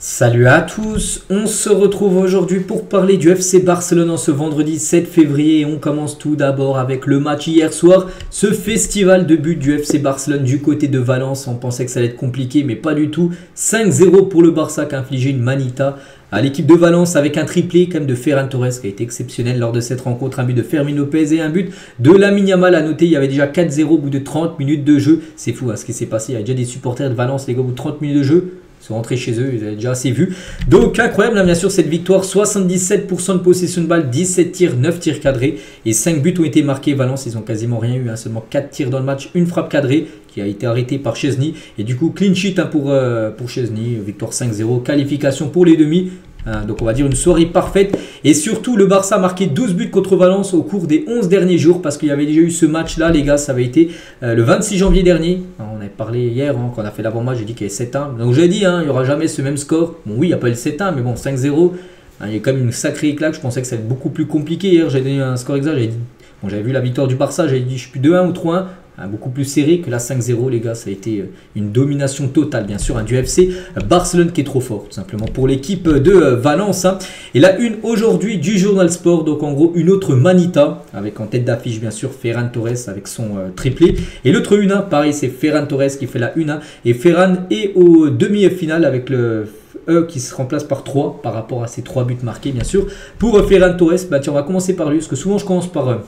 Salut à tous, on se retrouve aujourd'hui pour parler du FC Barcelone en ce vendredi 7 février et on commence tout d'abord avec le match hier soir, ce festival de buts du FC Barcelone du côté de Valence. On pensait que ça allait être compliqué mais pas du tout, 5-0 pour le Barça qui a infligé une manita à l'équipe de Valence avec un triplé quand même de Ferran Torres qui a été exceptionnel lors de cette rencontre, un but de Fermín López et un but de Lamine Yamal. À noter, il y avait déjà 4-0 au bout de 30 minutes de jeu, c'est fou ce qui s'est passé, il y a déjà des supporters de Valence les gars au bout de 30 minutes de jeu. Ils sont rentrés chez eux, ils avaient déjà assez vu. Donc incroyable, bien sûr, cette victoire. 77% de possession de balle, 17 tirs, 9 tirs cadrés. Et 5 buts ont été marqués. Valence, ils n'ont quasiment rien eu. Seulement 4 tirs dans le match, une frappe cadrée qui a été arrêtée par Szczesny. Et du coup, clean sheet pour Szczesny. Victoire 5-0, qualification pour les demi. Donc on va dire une soirée parfaite. Et surtout, le Barça a marqué 12 buts contre Valence au cours des 11 derniers jours. Parce qu'il y avait déjà eu ce match-là, les gars. Ça avait été le 26 janvier dernier. On avait parlé hier, quand on a fait l'avant-match, j'ai dit qu'il y avait 7-1. Donc j'ai dit, il n'y aura jamais ce même score. Bon oui, il n'y a pas eu le 7-1, mais bon, 5-0. Il y a quand même une sacrée claque. Je pensais que ça allait être beaucoup plus compliqué. Hier, j'ai donné un score exact. J'avais vu la victoire du Barça. J'avais dit, je suis plus 2-1 ou 3-1. Beaucoup plus serré que la 5-0 les gars, ça a été une domination totale bien sûr du FC Barcelone qui est trop fort tout simplement pour l'équipe de Valence. Et la une aujourd'hui du Journal Sport, donc en gros une autre manita avec en tête d'affiche bien sûr Ferran Torres avec son triplé, et l'autre une pareil c'est Ferran Torres qui fait la une et Ferran est au demi-finale avec le qui se remplace par 3 par rapport à ces 3 buts marqués bien sûr pour Ferran Torres. Tiens, on va commencer par lui parce que souvent je commence par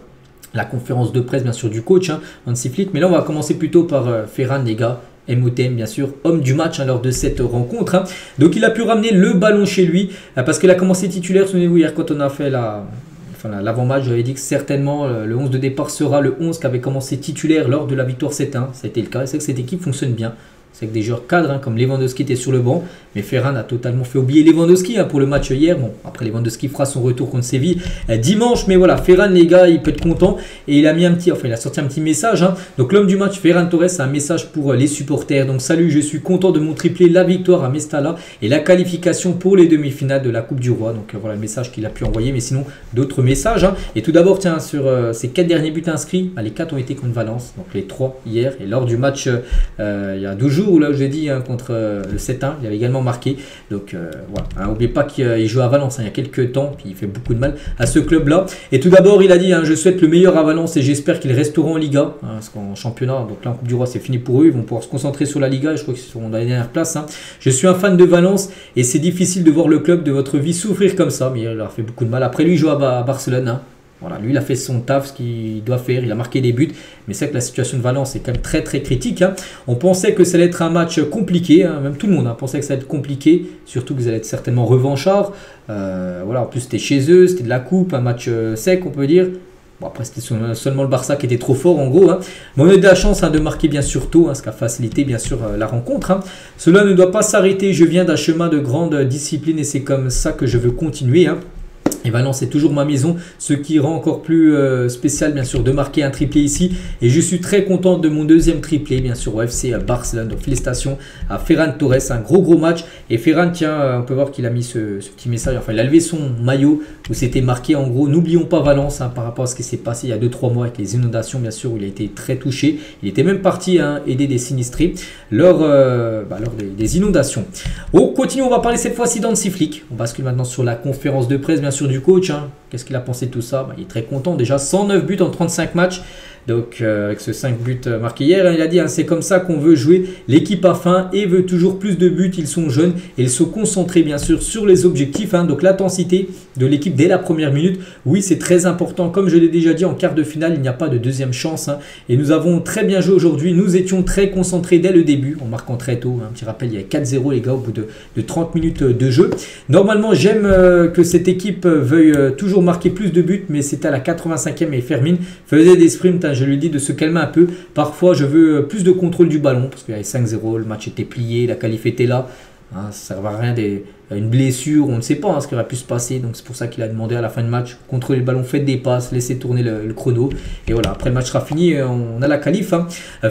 la conférence de presse bien sûr du coach Hansi Flick, mais là on va commencer plutôt par Ferran les gars, MOTM bien sûr, homme du match lors de cette rencontre. Donc il a pu ramener le ballon chez lui parce qu'il a commencé titulaire. Souvenez-vous hier quand on a fait l'avant-match, j'avais dit que certainement le 11 de départ sera le 11 qui avait commencé titulaire lors de la victoire 7-1. Ça a été le cas, c'est que cette équipe fonctionne bien. C'est que des joueurs cadres comme Lewandowski était sur le banc, mais Ferran a totalement fait oublier Lewandowski pour le match hier. Bon, après Lewandowski fera son retour contre Séville dimanche, mais voilà, Ferran les gars, il peut être content et il a mis il a sorti un petit message. Donc l'homme du match, Ferran Torres, a un message pour les supporters. Donc salut, je suis content de mon triplé, la victoire à Mestalla et la qualification pour les demi-finales de la Coupe du Roi. Donc voilà le message qu'il a pu envoyer, mais sinon d'autres messages. Et tout d'abord, tiens, sur ces 4 derniers buts inscrits, les 4 ont été contre Valence, donc les 3 hier et lors du match il y a 12 jours. Là où j'ai dit contre le 7-1, il avait également marqué. Donc voilà, n'oubliez pas qu'il joue à Valence il y a quelques temps, puis il fait beaucoup de mal à ce club-là. Et tout d'abord, il a dit je souhaite le meilleur à Valence et j'espère qu'ils resteront en Liga. Parce qu'en championnat, donc là en Coupe du Roi, c'est fini pour eux. Ils vont pouvoir se concentrer sur la Liga. Je crois qu'ils seront dans la dernière place. Je suis un fan de Valence et c'est difficile de voir le club de votre vie souffrir comme ça. Mais il leur a fait beaucoup de mal. Après lui, il joue à Barcelone. Voilà, lui il a fait son taf, ce qu'il doit faire, il a marqué des buts, mais c'est que la situation de Valence est quand même très très critique. On pensait que ça allait être un match compliqué, même tout le monde pensait que ça allait être compliqué, surtout que vous allez être certainement revanchards. Voilà, en plus c'était chez eux, c'était de la coupe, un match sec on peut dire. Bon, après c'était seulement le Barça qui était trop fort en gros. Mais on a eu de la chance de marquer bien sûr tôt, ce qui a facilité bien sûr la rencontre. Cela ne doit pas s'arrêter, je viens d'un chemin de grande discipline et c'est comme ça que je veux continuer. Et Valence c'est toujours ma maison, ce qui rend encore plus spécial bien sûr de marquer un triplé ici. Et je suis très content de mon deuxième triplé bien sûr au FC Barcelone. Donc félicitations à Ferran Torres, un gros match. Et Ferran, tiens, on peut voir qu'il a mis ce petit message, il a levé son maillot où c'était marqué en gros n'oublions pas Valence par rapport à ce qui s'est passé il y a 2-3 mois avec les inondations bien sûr où il a été très touché. Il était même parti aider des sinistrés lors des inondations. On continue, on va parler cette fois-ci d'Hansi Flick. On bascule maintenant sur la conférence de presse bien sûr du coach. Qu'est-ce qu'il a pensé de tout ça? Il est très content déjà, 109 buts en 35 matchs. Donc avec ce 5 buts marqués hier, il a dit c'est comme ça qu'on veut jouer, l'équipe a faim et veut toujours plus de buts, ils sont jeunes et ils sont concentrés bien sûr sur les objectifs. Donc l'intensité de l'équipe dès la première minute, oui c'est très important, comme je l'ai déjà dit en quart de finale, il n'y a pas de deuxième chance et nous avons très bien joué aujourd'hui, nous étions très concentrés dès le début en marquant très tôt. Un petit rappel, il y a 4-0 les gars au bout de 30 minutes de jeu. Normalement j'aime que cette équipe veuille toujours marquer plus de buts, mais c'était à la 85e et Fermín faisait des sprints. Je lui dis de se calmer un peu. Parfois, je veux plus de contrôle du ballon parce qu'il y avait 5-0, le match était plié, la qualif était là. Ça ne sert à rien une blessure, on ne sait pas ce qui aurait pu se passer. Donc c'est pour ça qu'il a demandé à la fin de match contrôler le ballon, faites des passes, laissez tourner le chrono. Et voilà, après le match sera fini, on a la qualif.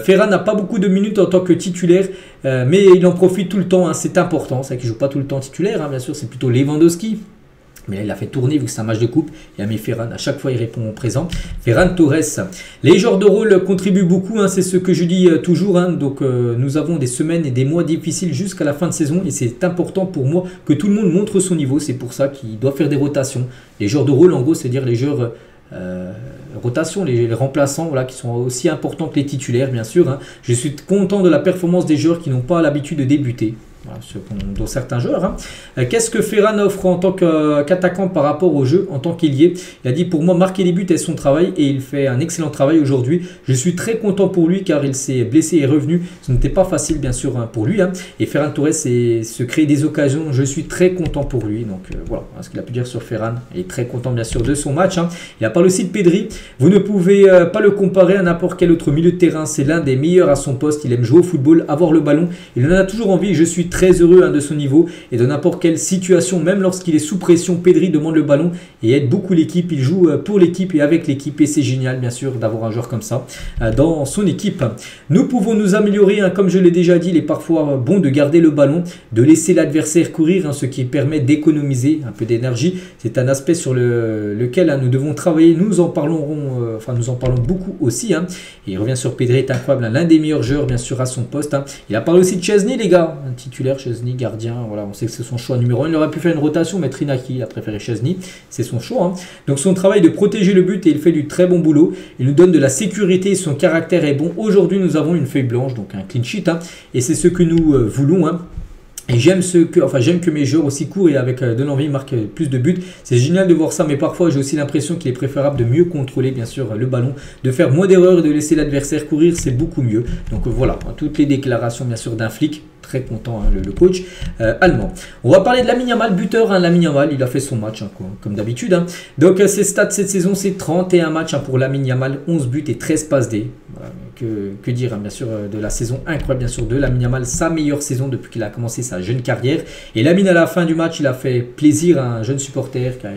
Ferran n'a pas beaucoup de minutes en tant que titulaire, mais il en profite tout le temps. C'est important, c'est qu'il ne joue pas tout le temps titulaire. Bien sûr, c'est plutôt Lewandowski Mais là, il a fait tourner vu que c'est un match de coupe. Il a mis Ferran. À chaque fois, il répond au présent. Ferran Torres. Les joueurs de rôle contribuent beaucoup. C'est ce que je dis toujours. Donc, nous avons des semaines et des mois difficiles jusqu'à la fin de saison. Et c'est important pour moi que tout le monde montre son niveau. C'est pour ça qu'il doit faire des rotations. Les joueurs de rôle, en gros, c'est-à-dire les joueurs... rotation, les remplaçants voilà, qui sont aussi importants que les titulaires bien sûr. Je suis content de la performance des joueurs qui n'ont pas l'habitude de débuter. Voilà, dont certains joueurs. Qu'est-ce que Ferran offre en tant qu'attaquant par rapport au jeu en tant qu'ailier? Il a dit pour moi marquer les buts est son travail et il fait un excellent travail aujourd'hui. Je suis très content pour lui car il s'est blessé et est revenu. Ce n'était pas facile bien sûr pour lui. Et Ferran Torres se crée des occasions. Je suis très content pour lui. Donc voilà ce qu'il a pu dire sur Ferran. Il est très content bien sûr de son match. Il a parlé aussi de Pedri. Vous ne pouvez pas le comparer à n'importe quel autre milieu de terrain. C'est l'un des meilleurs à son poste. Il aime jouer au football, avoir le ballon. Il en a toujours envie. Je suis très heureux de son niveau et de n'importe quelle situation, même lorsqu'il est sous pression, Pedri demande le ballon et aide beaucoup l'équipe. Il joue pour l'équipe et avec l'équipe et c'est génial bien sûr d'avoir un joueur comme ça dans son équipe. Nous pouvons nous améliorer, comme je l'ai déjà dit, il est parfois bon de garder le ballon, de laisser l'adversaire courir, ce qui permet d'économiser un peu d'énergie. C'est un aspect sur lequel nous devons travailler. Nous en parlerons, nous en parlons beaucoup aussi. Et il revient sur Pedri, est incroyable, l'un des meilleurs joueurs bien sûr à son poste. Il a parlé aussi de Szczesny les gars, un titulaire Szczesny, gardien, voilà, on sait que c'est son choix numéro 1. Il aurait pu faire une rotation, mais Inaki a préféré Szczesny, c'est son choix. Donc son travail de protéger le but et il fait du très bon boulot. Il nous donne de la sécurité, son caractère est bon. Aujourd'hui, nous avons une feuille blanche, donc un clean sheet, et c'est ce que nous voulons. Et j'aime que mes joueurs aussi courent et avec de l'envie marquent plus de buts. C'est génial de voir ça, mais parfois j'ai aussi l'impression qu'il est préférable de mieux contrôler bien sûr le ballon, de faire moins d'erreurs et de laisser l'adversaire courir, c'est beaucoup mieux. Donc voilà, toutes les déclarations bien sûr d'un flic. Très content le coach allemand. On va parler de Lamine Yamal, buteur. Lamine Yamal, il a fait son match comme d'habitude. Donc ses stats cette saison, c'est 31 matchs pour Lamine Yamal, 11 buts et 13 passes D. Voilà, que dire bien sûr de la saison incroyable bien sûr de Lamine Yamal, sa meilleure saison depuis qu'il a commencé sa jeune carrière. Et Lamine à la fin du match, il a fait plaisir à un jeune supporter qui a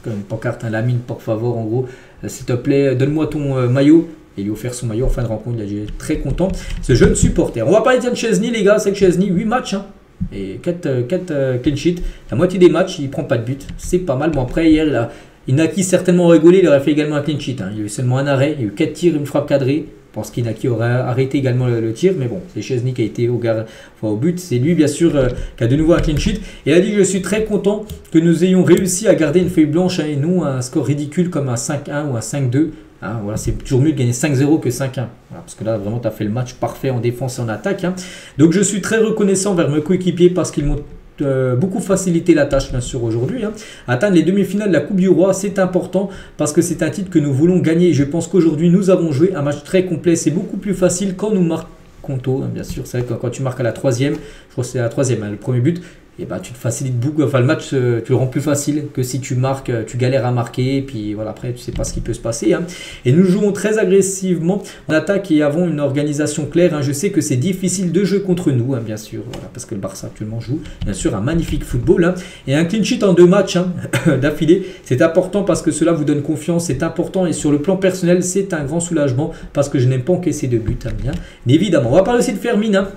une pancarte, Lamine, por favor, en gros, s'il te plaît, donne-moi ton maillot. Et lui offert son maillot en fin de rencontre. Il a été très content, ce jeune supporter. On va parler de Szczesny, les gars. C'est que Szczesny, 8 matchs et 4 clean sheets. La moitié des matchs, il ne prend pas de but. C'est pas mal. Bon, après, hier, Inaki certainement rigolé. Il aurait fait également un clean sheet. Il y a eu seulement un arrêt. Il y a eu 4 tirs, une frappe cadrée. Je pense qu'Inaki aurait arrêté également le tir. Mais bon, c'est Szczesny qui a été au but. C'est lui, bien sûr, qui a de nouveau un clean sheet. Et il a dit, je suis très content que nous ayons réussi à garder une feuille blanche et non un score ridicule comme un 5-1 ou un 5-2. Voilà, c'est toujours mieux de gagner 5-0 que 5-1. Voilà, parce que là, vraiment, tu as fait le match parfait en défense et en attaque. Donc, je suis très reconnaissant vers mes coéquipiers parce qu'ils m'ont beaucoup facilité la tâche, bien sûr, aujourd'hui. Atteindre les demi-finales de la Coupe du Roi, c'est important parce que c'est un titre que nous voulons gagner. Et je pense qu'aujourd'hui, nous avons joué un match très complet. C'est beaucoup plus facile quand nous marquons tôt, bien sûr. C'est vrai que quand tu marques à la 3e, je crois que c'est à la 3e, le premier but. Et tu te facilites beaucoup, le match tu le rends plus facile que si tu marques, tu galères à marquer et puis voilà, après tu sais pas ce qui peut se passer. Et nous jouons très agressivement en attaque et avons une organisation claire. Je sais que c'est difficile de jouer contre nous, bien sûr, voilà, parce que le Barça actuellement joue bien sûr un magnifique football. Et un clean sheet en 2 matchs d'affilée, c'est important parce que cela vous donne confiance, c'est important et sur le plan personnel, c'est un grand soulagement parce que je n'aime pas encaisser de buts. Bien évidemment, on va parler aussi de Fermin.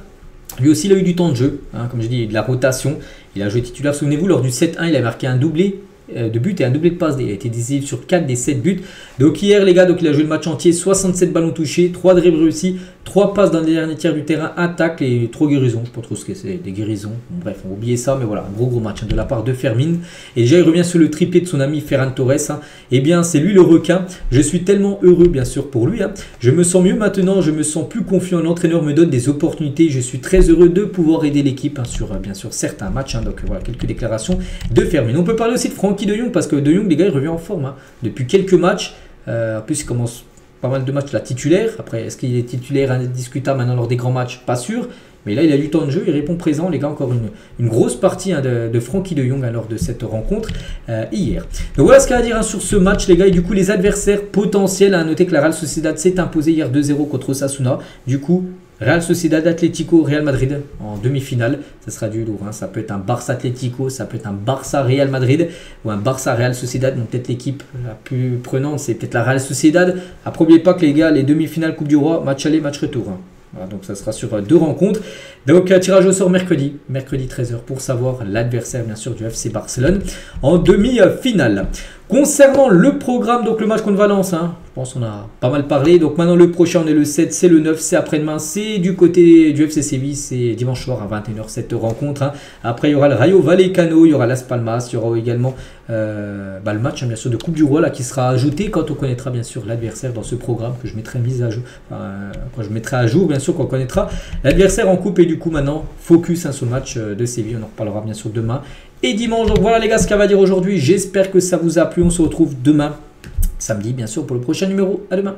Lui aussi, il a eu du temps de jeu, comme je dis, il a eu de la rotation. Il a joué titulaire, souvenez-vous, lors du 7-1, il a marqué un doublé de but et un doublé de passe. Il a été décisif sur 4 des 7 buts. Donc hier, les gars, il a joué le match entier, 67 ballons touchés, 3 dribbles réussis, 3 passes dans les derniers tiers du terrain, un tacle et 3 guérisons. Je ne sais pas trop ce que c'est, des guérisons. Bon, bref, on va oublier ça, mais voilà, un gros match de la part de Fermin. Et déjà, il revient sur le triplé de son ami Ferran Torres. Eh bien, c'est lui le requin. Je suis tellement heureux, bien sûr, pour lui. Je me sens mieux maintenant, je me sens plus confiant. L'entraîneur me donne des opportunités. Je suis très heureux de pouvoir aider l'équipe sur, bien sûr, certains matchs. Donc voilà, quelques déclarations de Fermin. On peut parler aussi de Frenkie de Jong parce que de Jong, les gars, il revient en forme. Depuis quelques matchs. En plus, il commence pas mal de matchs la titulaire. Après, est-ce qu'il est titulaire indiscutable maintenant lors des grands matchs? Pas sûr. Mais là, il a du temps de jeu, il répond présent. Les gars, encore une grosse partie de Frenkie de Jong lors de cette rencontre hier. Donc voilà ce qu'il y a à dire sur ce match, les gars. Et du coup, les adversaires potentiels, à noter que la Real Sociedad s'est imposée hier 2-0 contre Osasuna. Du coup, Real Sociedad, Atlético, Real Madrid en demi-finale. Ça sera du lourd. Ça peut être un Barça Atlético, ça peut être un Barça Real Madrid ou un Barça Real Sociedad. Donc peut-être l'équipe la plus prenante, c'est peut-être la Real Sociedad. N'oubliez pas que les gars, les demi-finales Coupe du Roi, match aller, match retour. Voilà, donc ça sera sur 2 rencontres. Donc tirage au sort mercredi 13h pour savoir l'adversaire bien sûr du FC Barcelone en demi-finale. Concernant le programme, donc le match contre Valence, je pense qu'on a pas mal parlé. Donc maintenant le prochain, on est le 7, c'est le 9, c'est après-demain, c'est du côté du FC Séville, c'est dimanche soir à 21h cette rencontre. Après il y aura le Rayo Vallecano, il y aura Las Palmas, il y aura également le match bien sûr de Coupe du Roi là, qui sera ajouté quand on connaîtra bien sûr l'adversaire dans ce programme que je mettrai à jour, quand je mettrai à jour bien sûr quand on connaîtra l'adversaire en coupe. Et du coup maintenant focus sur le match de Séville, on en reparlera bien sûr demain et dimanche. Donc voilà les gars ce qu'on va dire aujourd'hui, j'espère que ça vous a plu, on se retrouve demain samedi bien sûr pour le prochain numéro. À demain.